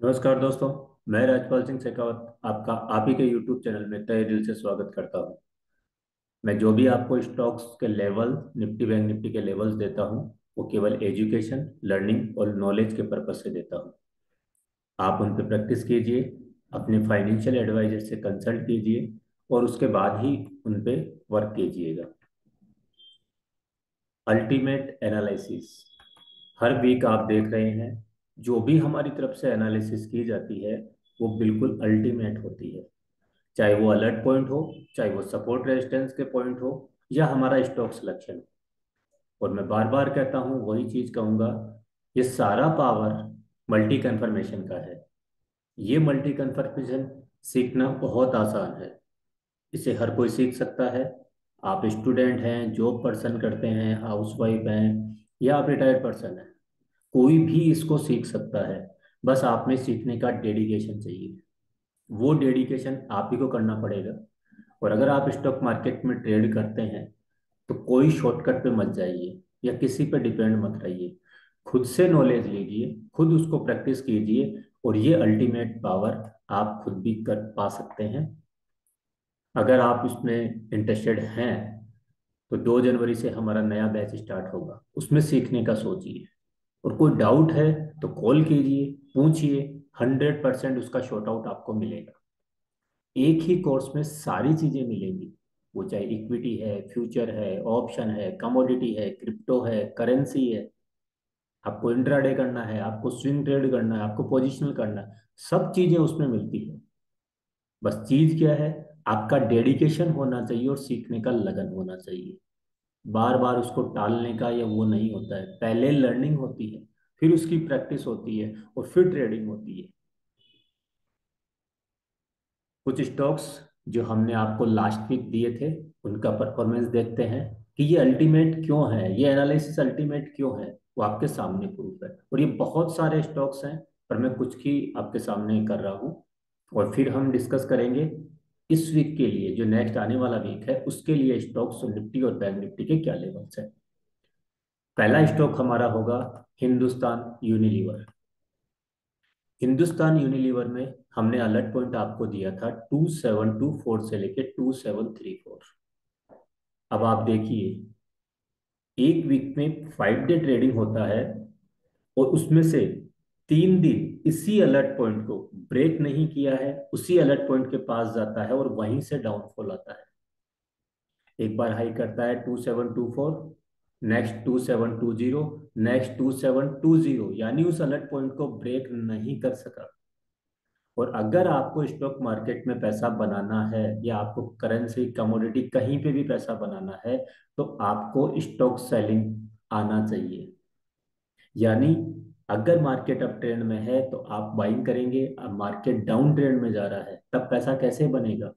नमस्कार दोस्तों। मैं राजपाल सिंह शेखावत आपका आप ही के यूट्यूब चैनल में तहे दिल से स्वागत करता हूं। मैं जो भी आपको स्टॉक्स के लेवल, निफ्टी बैंक निफ्टी के लेवल्स देता हूं, वो केवल एजुकेशन, लर्निंग और नॉलेज के पर्पज से देता हूं। आप उन पर प्रैक्टिस कीजिए, अपने फाइनेंशियल एडवाइजर से कंसल्ट कीजिए और उसके बाद ही उन पे वर्क कीजिएगा। अल्टीमेट एनालिसिस हर वीक आप देख रहे हैं, जो भी हमारी तरफ से एनालिसिस की जाती है वो बिल्कुल अल्टीमेट होती है। चाहे वो अलर्ट पॉइंट हो, चाहे वो सपोर्ट रेजिस्टेंस के पॉइंट हो, या हमारा स्टॉक सिलेक्शन हो। और मैं बार बार कहता हूँ, वही चीज कहूंगा, ये सारा पावर मल्टी कन्फर्मेशन का है। ये मल्टी कन्फर्मेशन सीखना बहुत आसान है। इसे हर कोई सीख सकता है। आप स्टूडेंट हैं, जॉब पर्सन करते हैं, हाउसवाइफ हैं, या आप रिटायर्ड पर्सन हैं, कोई भी इसको सीख सकता है। बस आप में सीखने का डेडिकेशन चाहिए। वो डेडिकेशन आप ही को करना पड़ेगा। और अगर आप स्टॉक मार्केट में ट्रेड करते हैं तो कोई शॉर्टकट पे मत जाइए या किसी पे डिपेंड मत रहिए। खुद से नॉलेज लीजिए, खुद उसको प्रैक्टिस कीजिए, और ये अल्टीमेट पावर आप खुद भी कर पा सकते हैं। अगर आप इसमें इंटरेस्टेड हैं तो 2 जनवरी से हमारा नया बैच स्टार्ट होगा, उसमें सीखने का सोचिए। और कोई डाउट है तो कॉल कीजिए, पूछिए। 100% उसका शॉर्ट आउट आपको मिलेगा। एक ही कोर्स में सारी चीजें मिलेंगी, वो चाहे इक्विटी है, फ्यूचर है, ऑप्शन है, कमोडिटी है, क्रिप्टो है, करेंसी है। आपको इंट्राडे करना है, आपको स्विंग ट्रेड करना है, आपको पोजिशनल करना है, सब चीजें उसमें मिलती है। बस चीज क्या है, आपका डेडिकेशन होना चाहिए और सीखने का लगन होना चाहिए। बार बार उसको टालने का या वो नहीं होता है। पहले लर्निंग होती है, फिर उसकी प्रैक्टिस होती है, और फिर ट्रेडिंग होती है। कुछ स्टॉक्स जो हमने आपको लास्ट वीक दिए थे, उनका परफॉर्मेंस देखते हैं कि ये अल्टीमेट क्यों है, ये एनालिसिस अल्टीमेट क्यों है। वो आपके सामने प्रूफ है। और ये बहुत सारे स्टॉक्स हैं, पर मैं कुछ की आपके सामने कर रहा हूँ। और फिर हम डिस्कस करेंगे इस वीक के लिए, जो नेक्स्ट आने वाला वीक है, उसके लिए स्टॉक्स और निफ्टी और बैंक निफ्टी के क्या लेवल्स हैं। पहला स्टॉक हमारा होगा हिंदुस्तान यूनिलीवर। हिंदुस्तान यूनिलीवर में हमने अलर्ट पॉइंट आपको दिया था 2724 से लेके 2734। अब आप देखिए, एक वीक में 5 डे ट्रेडिंग होता है, और उसमें से 3 दिन इसी अलर्ट पॉइंट को ब्रेक नहीं किया है, उसी अलर्ट पॉइंट के पास जाता है और वहीं से डाउनफॉल आता है। एक बार हाई करता है 2724, नेक्स्ट 2720, नेक्स्ट 2720, यानी उस अलर्ट पॉइंट को ब्रेक नहीं कर सका। और अगर आपको स्टॉक मार्केट में पैसा बनाना है, या आपको करेंसी, कमोडिटी, कहीं पे भी पैसा बनाना है, तो आपको स्टॉक सेलिंग आना चाहिए। यानी अगर मार्केट अप ट्रेंड में है तो आप बाइंग करेंगे, अब मार्केट डाउन ट्रेंड में जा रहा है तब पैसा कैसे बनेगा।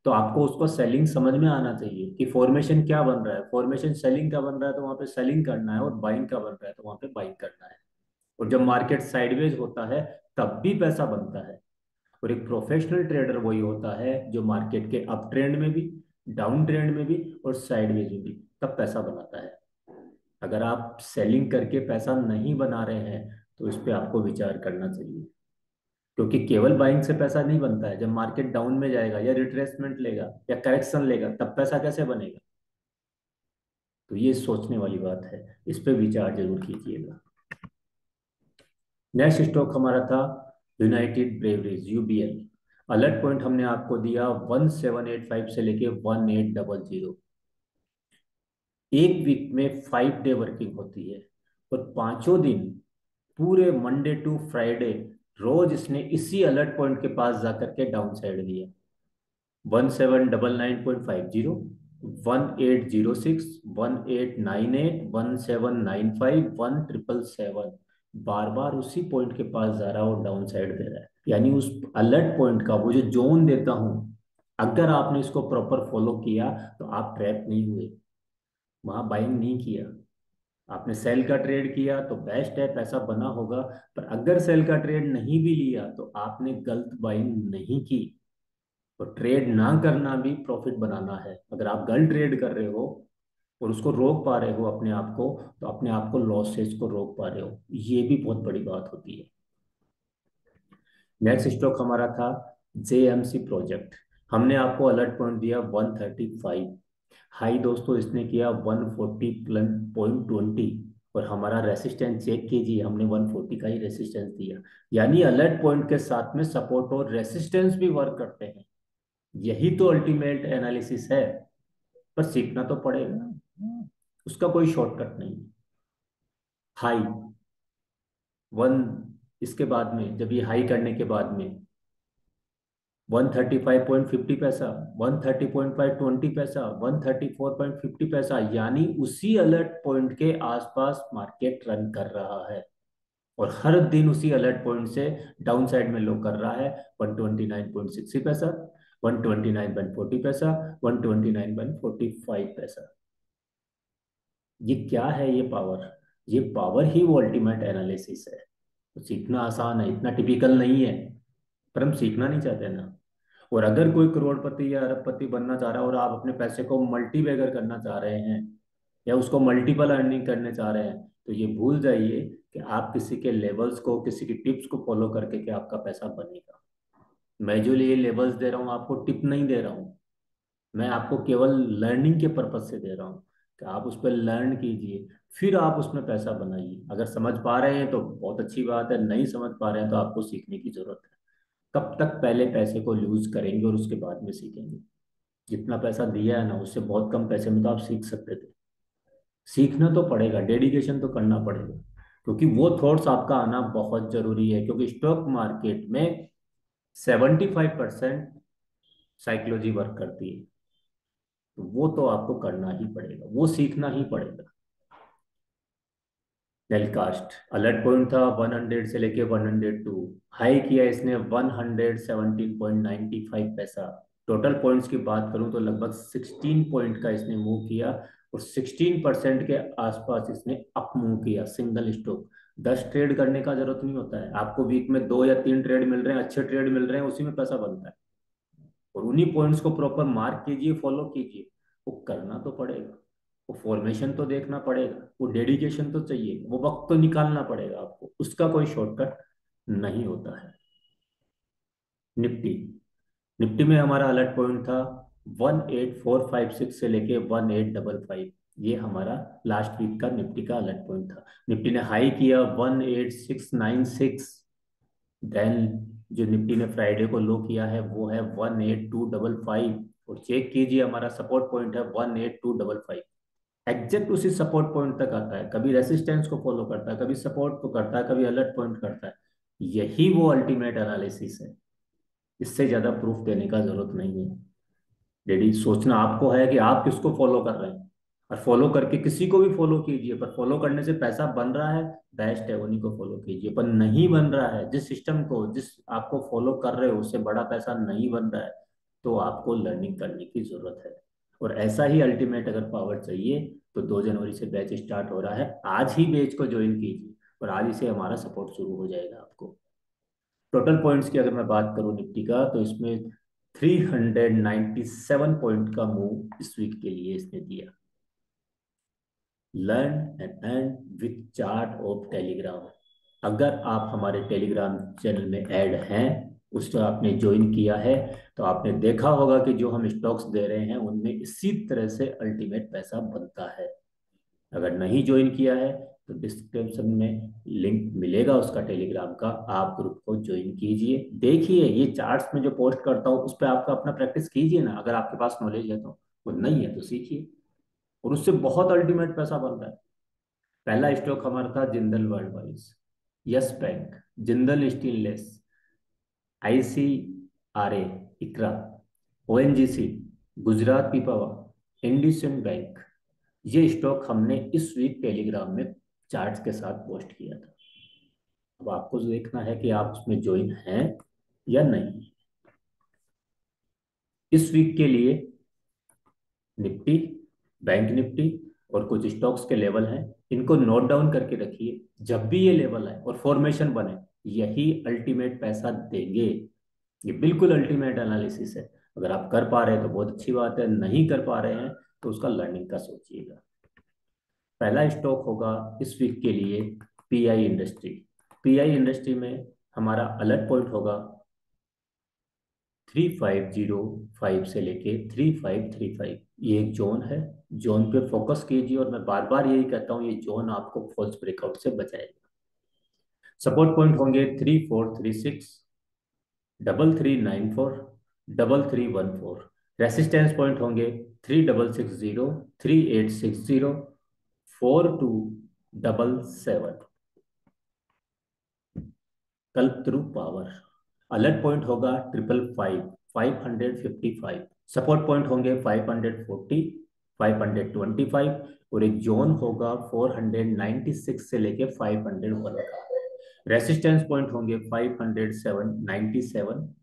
तो आपको उसको सेलिंग समझ में आना चाहिए कि फॉर्मेशन क्या बन रहा है। फॉर्मेशन सेलिंग का बन रहा है तो वहां पे सेलिंग करना है, और बाइंग का बन रहा है तो वहां पे बाइंग करना है। और जब मार्केट साइडवेज होता है तब भी पैसा बनता है। और एक प्रोफेशनल ट्रेडर वही होता है जो मार्केट के अप ट्रेंड में भी, डाउन ट्रेंड में भी और साइडवेज में भी तब पैसा बनाता है। अगर आप सेलिंग करके पैसा नहीं बना रहे हैं तो इस पे आपको विचार करना चाहिए। क्योंकि केवल बाइंग से पैसा नहीं बनता है। जब मार्केट डाउन में जाएगा या रिट्रेसमेंट लेगा या करेक्शन लेगा तब पैसा कैसे बनेगा। तो ये सोचने वाली बात है, इस पे विचार जरूर कीजिएगा। नेक्स्ट स्टॉक हमारा था United breweries, UBL. Alert point हमने आपको दिया 1785 से लेके 1800। एक वीक में 5 डे वर्किंग होती है, और पांचों दिन, पूरे मंडे टू फ्राइडे, रोज इसने इसी अलर्ट पॉइंट के पास जाकर के डाउन साइड दिया। 1799.50, 1806, 1898, 1795, 1777। बार बार उसी पॉइंट के पास जा रहा है और डाउन साइड दे रहा है। यानी उस अलर्ट पॉइंट का वो जो जोन देता हूं, अगर आपने इसको प्रॉपर फॉलो किया तो आप ट्रैप नहीं हुए, वहां बाइंग नहीं किया। आपने सेल का ट्रेड किया तो बेस्ट है, पैसा बना होगा। पर अगर सेल का ट्रेड नहीं भी लिया तो आपने गलत बाइंग नहीं की। तो ट्रेड ना करना भी प्रॉफिट बनाना है। अगर आप गलत ट्रेड कर रहे हो और उसको रोक पा रहे हो अपने आप को, तो अपने आप को लॉस से इसको रोक पा रहे हो, ये भी बहुत बड़ी बात होती है। नेक्स्ट स्टॉक हमारा था जेएमसी प्रोजेक्ट। हमने आपको अलर्ट पॉइंट दिया 135। हाई दोस्तों इसने किया 140.20, और हमारा रेसिस्टेंस चेक कीजिए, हमने 140 का ही रेसिस्टेंस दिया। यानी अलर्ट पॉइंट के साथ में सपोर्ट और रेसिस्टेंस भी वर्क करते हैं। यही तो अल्टीमेट एनालिसिस है। पर सीखना तो पड़ेगा, उसका कोई शॉर्टकट नहीं। हाई वन, इसके बाद में जब ये हाई करने के बाद में 135.50 पैसा, 130.520 पैसा, 134.50 पैसा, यानी उसी अलर्ट पॉइंट के आसपास मार्केट रन कर रहा है। और हर दिन उसी अलर्ट पॉइंट से डाउन साइड में लो कर रहा है। 129.60 पैसा, 129.40 पैसा, 129.45 पैसा। ये क्या है ये पावर? ये पावर ही वो अल्टीमेट एनालिसिस है। तो सीखना आसान है, इतना टिपिकल नहीं है, पर हम सीखना नहीं चाहते ना। और अगर कोई करोड़पति या अरबपति बनना चाह रहा है और आप अपने पैसे को मल्टीबैगर करना चाह रहे हैं या उसको मल्टीपल अर्निंग करने चाह रहे हैं, तो ये भूल जाइए कि आप किसी के लेवल्स को, किसी की टिप्स को फॉलो करके कि आपका पैसा बनेगा। मैं जो ये लेवल्स दे रहा हूँ आपको टिप नहीं दे रहा हूँ, मैं आपको केवल लर्निंग के पर्पज से दे रहा हूँ कि आप उस पर लर्न कीजिए, फिर आप उसमें पैसा बनाइए। अगर समझ पा रहे हैं तो बहुत अच्छी बात है, नहीं समझ पा रहे हैं तो आपको सीखने की जरूरत है। कब तक पहले पैसे को लूज करेंगे और उसके बाद में सीखेंगे? जितना पैसा दिया है ना, उससे बहुत कम पैसे में तो आप सीख सकते थे। सीखना तो पड़ेगा, डेडिकेशन तो करना पड़ेगा, क्योंकि वो थॉट्स आपका आना बहुत जरूरी है। क्योंकि स्टॉक मार्केट में 75% साइकोलॉजी वर्क करती है। तो वो तो आपको करना ही पड़ेगा, वो सीखना ही पड़ेगा। टेलकास्ट अलर्ट पॉइंट था 100 से लेके 102। हाई किया इसने 117.95 पैसा। टोटल पॉइंट्स की बात करूं तो लगभग 16 पॉइंट का इसने मूव किया, और 16% के आसपास इसने अप मूव किया सिंगल स्टॉक। 10 ट्रेड करने का जरूरत नहीं होता है आपको, वीक में 2 या 3 ट्रेड मिल रहे हैं, अच्छे ट्रेड मिल रहे हैं, उसी में पैसा बनता है। और उन्हीं पॉइंट्स को प्रॉपर मार्क कीजिए, फॉलो कीजिए। वो करना तो पड़ेगा, वो फॉर्मेशन तो देखना पड़ेगा, वो डेडिकेशन तो चाहिए, वो वक्त तो निकालना पड़ेगा आपको, उसका कोई शॉर्टकट नहीं होता है। निफ्टी, निफ्टी में हमारा अलर्ट पॉइंट था 18456 से लेके 1855। ये हमारा लास्ट वीक का निफ्टी का अलर्ट पॉइंट था। निफ्टी ने हाई किया 18696। देन जो निफ्टी ने फ्राइडे को लो किया है वो है 18255, और चेक कीजिए हमारा सपोर्ट पॉइंट है 18255। एग्जैक्ट उसी सपोर्ट पॉइंट तक आता है, कभी रेसिस्टेंस को फॉलो करता है, कभी सपोर्ट को करता है, कभी अलर्ट पॉइंट करता है। यही वो अल्टीमेट एनालिसिस है। इससे ज्यादा प्रूफ देने का जरूरत नहीं है। डेडी सोचना आपको है कि आप किसको फॉलो कर रहे हैं, और फॉलो करके किसी को भी फॉलो कीजिए, पर फॉलो करने से पैसा बन रहा है, बेस्ट है, उन्हीं को फॉलो कीजिए। पर नहीं बन रहा है, जिस सिस्टम को, जिस आपको फॉलो कर रहे हो उससे बड़ा पैसा नहीं बन रहा है, तो आपको लर्निंग करने की जरूरत है। और ऐसा ही अल्टीमेट अगर पावर चाहिए तो 2 जनवरी से बैच स्टार्ट हो रहा है, आज ही बैच को ज्वाइन कीजिए, और आज ही से हमारा सपोर्ट शुरू हो जाएगा आपको। टोटल पॉइंट्स की अगर मैं बात करूं निफ्टी का, तो इसमें 397 पॉइंट का मूव इस वीक के लिए इसने दिया। Learn and earn with chart of Telegram. अगर आप हमारे टेलीग्राम चैनल में ऐड हैं, उसको आपने ज्वाइन किया है, तो आपने देखा होगा कि जो हम स्टॉक्स दे रहे हैं उनमें इसी तरह से अल्टीमेट पैसा बनता है। अगर नहीं ज्वाइन किया है तो डिस्क्रिप्शन में लिंक मिलेगा उसका, टेलीग्राम का, आप ग्रुप को ज्वाइन कीजिए। देखिए ये चार्ट्स में जो पोस्ट करता हूँ उस पर आपका अपना प्रैक्टिस कीजिए ना, अगर आपके पास नॉलेज है तो। वो नहीं है तो सीखिए, और उससे बहुत अल्टीमेट पैसा बन रहा है। पहला स्टॉक हमारा था Jindal world wise, yes bank, Jindal stainless, ICRA, इकरा, ONGC, गुजरात पीपावा, इंडसइंड बैंक। ये स्टॉक हमने इस वीक टेलीग्राम में चार्ट्स के साथ पोस्ट किया था। अब आपको देखना है कि आप उसमें ज्वाइन हैं या नहीं। इस वीक के लिए निफ्टी, बैंक निफ्टी और कुछ स्टॉक्स के लेवल हैं, इनको नोट डाउन करके रखिए। जब भी ये लेवल आए और फॉर्मेशन बने, यही अल्टीमेट पैसा देंगे। ये बिल्कुल अल्टीमेट एनालिसिस है। अगर आप कर पा रहे हैं तो बहुत अच्छी बात है, नहीं कर पा रहे हैं तो उसका लर्निंग का सोचिएगा। पहला स्टॉक होगा इस वीक के लिए PI इंडस्ट्री। PI इंडस्ट्री में हमारा अलर्ट पॉइंट होगा 3505 से लेके 3535। ये एक जोन है। जोन पे फोकस कीजिए, और मैं बार बार यही कहता हूँ, ये जोन आपको फॉल्स ब्रेकआउट से बचाएगा। सपोर्ट पॉइंट होंगे 3436, 3394, 3314। रेसिस्टेंस पॉइंट होंगे 3660, 3860, 4277। कल्पत्रु पावर। अलर्ट पॉइंट होगा 555, 555। सपोर्ट पॉइंट होंगे 540, 525, और एक जोन होगा 496 से लेके 501 का। रेसिस्टेंस पॉइंट होंगे 507, 97,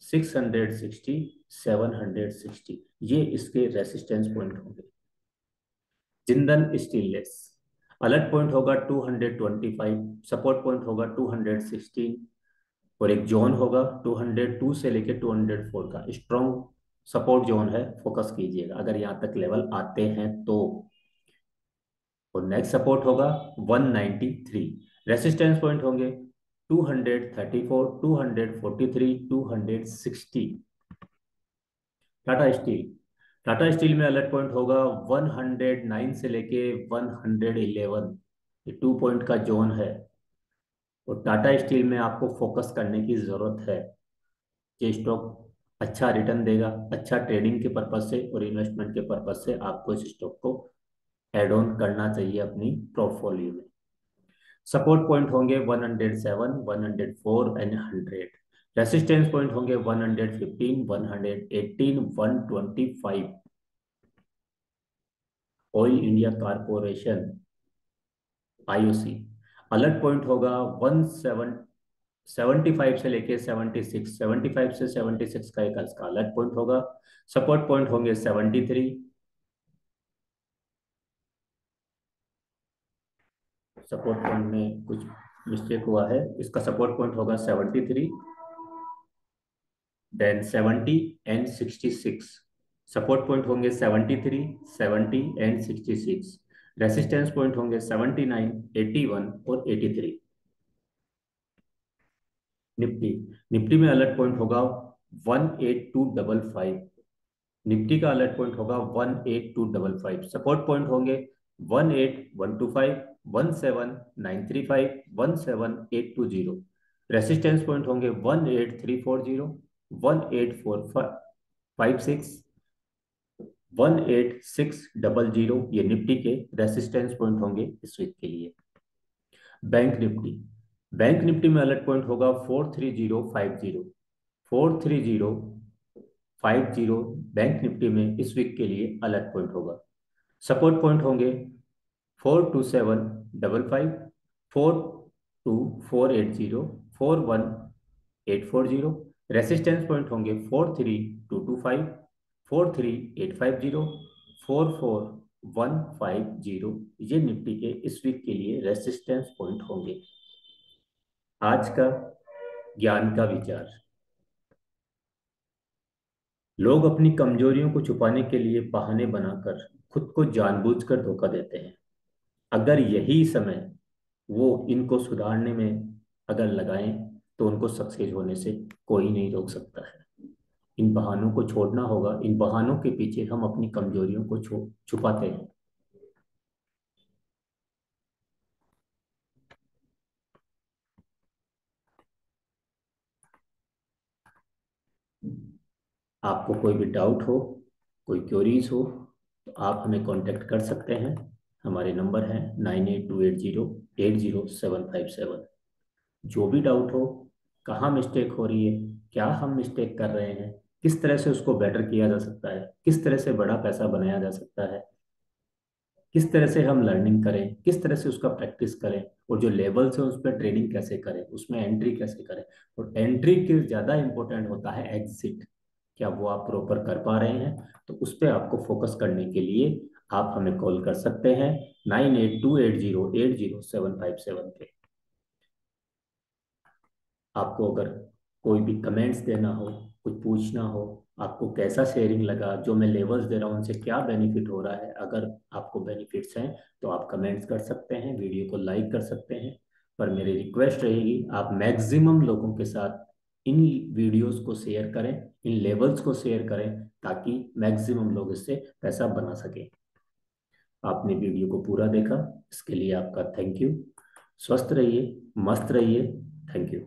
660, 760। ये इसके रेसिस्टेंस पॉइंट होंगे। जिंदल स्टेनलेस। अलर्ट पॉइंट होगा 225, सपोर्ट पॉइंट होगा 216, और एक जोन होगा 202 से लेके 204 का। स्ट्रॉन्ग सपोर्ट जोन है, फोकस कीजिएगा अगर यहाँ तक लेवल आते हैं तो। और नेक्स्ट सपोर्ट होगा 193। रेसिस्टेंस पॉइंट होंगे 234, 243, 260। टाटा स्टील। टाटा स्टील में अलर्ट पॉइंट होगा 109 से लेके 111। ये 2 पॉइंट का जोन है। और टाटा स्टील में आपको फोकस करने की जरूरत है। ये स्टॉक अच्छा रिटर्न देगा, अच्छा ट्रेडिंग के पर्पज से और इन्वेस्टमेंट के पर्पज से आपको इस स्टॉक को एड ऑन करना चाहिए अपनी पोर्टफोलियो में। सपोर्ट पॉइंट होंगे 107, 104 एंड 100। रेसिस्टेंस पॉइंट होंगे 115, 118, 125। Oil India corporation, IOC. Alert point होगा 75 से लेके 76, 75 से 76 का एक इसका अलर्ट पॉइंट होगा। सपोर्ट पॉइंट होंगे 73। सपोर्ट पॉइंट में कुछ मिस्टेक हुआ है, इसका सपोर्ट पॉइंट होगा 73, देन 70 एंड 66। सपोर्ट पॉइंट होंगे 73, 70 एंड 66। रेसिस्टेंस पॉइंट होंगे 79, 81 और 83। निफ्टी। निफ्टी में अलर्ट पॉइंट होगा 18255। निफ्टी का अलर्ट पॉइंट होगा 18255। सपोर्ट पॉइंट होंगे 18125, 17935, 17820। रेसिस्टेंस पॉइंट होंगे 18340, 18456, 18600। ये निफ्टी के रेसिस्टेंस पॉइंट होंगे इस वीक के लिए। Bank Nifty. बैंक निफ्टी में अलर्ट पॉइंट होगा 43050, 43050। बैंक निफ्टी में इस वीक के लिए अलर्ट पॉइंट होगा। सपोर्ट पॉइंट होंगे 42755, 42480, 41840। रेसिस्टेंस पॉइंट होंगे 43225, 43850, 44150। ये निफ्टी के इस वीक के लिए रेसिस्टेंस पॉइंट होंगे। आज का ज्ञान का विचार। लोग अपनी कमजोरियों को छुपाने के लिए बहाने बनाकर खुद को जानबूझकर धोखा देते हैं। अगर यही समय वो इनको सुधारने में अगर लगाएं तो उनको सक्सेस होने से कोई नहीं रोक सकता है। इन बहानों को छोड़ना होगा। इन बहानों के पीछे हम अपनी कमजोरियों को छुपाते हैं। आपको कोई भी डाउट हो, कोई क्वेरीज हो, तो आप हमें कांटेक्ट कर सकते हैं। हमारे नंबर हैं 9828080757। जो भी डाउट हो, कहाँ मिस्टेक हो रही है, क्या हम मिस्टेक कर रहे हैं, किस तरह से उसको बेटर किया जा सकता है, किस तरह से बड़ा पैसा बनाया जा सकता है, किस तरह से हम लर्निंग करें, किस तरह से उसका प्रैक्टिस करें, और जो लेवल्स है उस पर ट्रेडिंग कैसे करें, उसमें एंट्री कैसे करें। और एंट्री के ज़्यादा इंपॉर्टेंट होता है एग्जिट। क्या वो आप प्रॉपर कर पा रहे हैं, तो उस पर आपको फोकस करने के लिए आप हमें कॉल कर सकते हैं 9828080757 पे। आपको अगर कोई भी कमेंट्स देना हो, कुछ पूछना हो, आपको कैसा शेयरिंग लगा, जो मैं लेवल्स दे रहा हूँ उनसे क्या बेनिफिट हो रहा है, अगर आपको बेनिफिट्स हैं तो आप कमेंट्स कर सकते हैं, वीडियो को लाइक कर सकते हैं। पर मेरी रिक्वेस्ट रहेगी आप मैक्सिमम लोगों के साथ इन वीडियोस को शेयर करें, इन लेवल्स को शेयर करें, ताकि मैक्सिमम लोग इससे पैसा बना सकें। आपने वीडियो को पूरा देखा, इसके लिए आपका थैंक यू। स्वस्थ रहिए, मस्त रहिए। Thank you.